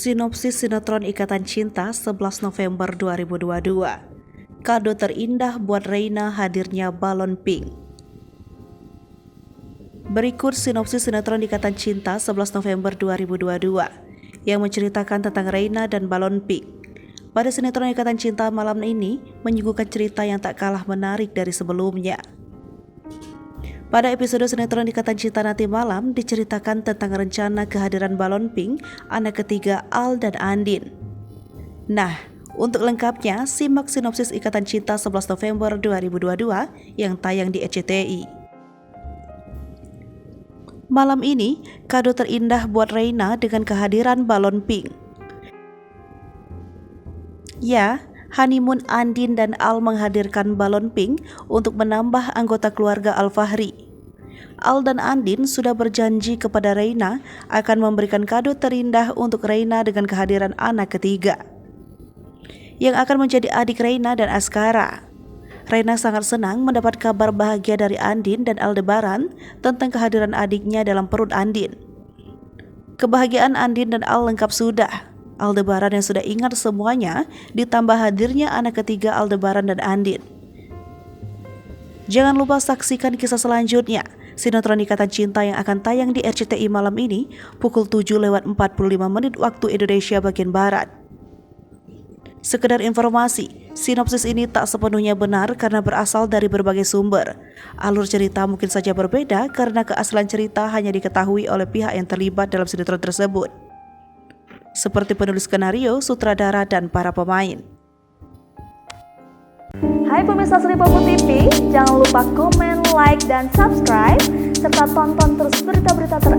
Sinopsis sinetron Ikatan Cinta 11 November 2022. Kado terindah buat Reina hadirnya balon pink. Berikut sinopsis sinetron Ikatan Cinta 11 November 2022 yang menceritakan tentang Reina dan balon pink. Pada sinetron Ikatan Cinta malam ini menyuguhkan cerita yang tak kalah menarik dari sebelumnya. Pada episode sinetron Ikatan Cinta nanti malam diceritakan tentang rencana kehadiran balon pink anak ketiga Al dan Andin. Nah, untuk lengkapnya simak sinopsis Ikatan Cinta 11 November 2022 yang tayang di RCTI. Malam ini, kado terindah buat Reina dengan kehadiran balon pink. Ya, honeymoon Andin dan Al menghadirkan balon pink untuk menambah anggota keluarga Al-Fahri. Al dan Andin sudah berjanji kepada Reina akan memberikan kado terindah untuk Reina dengan kehadiran anak ketiga yang akan menjadi adik Reina dan Askara. Reina sangat senang mendapat kabar bahagia dari Andin dan Aldebaran tentang kehadiran adiknya dalam perut Andin. Kebahagiaan Andin dan Al lengkap sudah. Aldebaran yang sudah ingat semuanya ditambah hadirnya anak ketiga Aldebaran dan Andin. Jangan lupa saksikan kisah selanjutnya sinetron Ikatan Cinta yang akan tayang di RCTI malam ini pukul 7:45 waktu Indonesia bagian Barat. Sekedar informasi, sinopsis ini tak sepenuhnya benar karena berasal dari berbagai sumber. Alur cerita mungkin saja berbeda karena keaslian cerita hanya diketahui oleh pihak yang terlibat dalam sinetron tersebut, seperti penulis skenario, sutradara, dan para pemain. Hai pemirsa Sri Popo TV, jangan lupa komen, like, dan subscribe, serta tonton terus berita-berita terbaru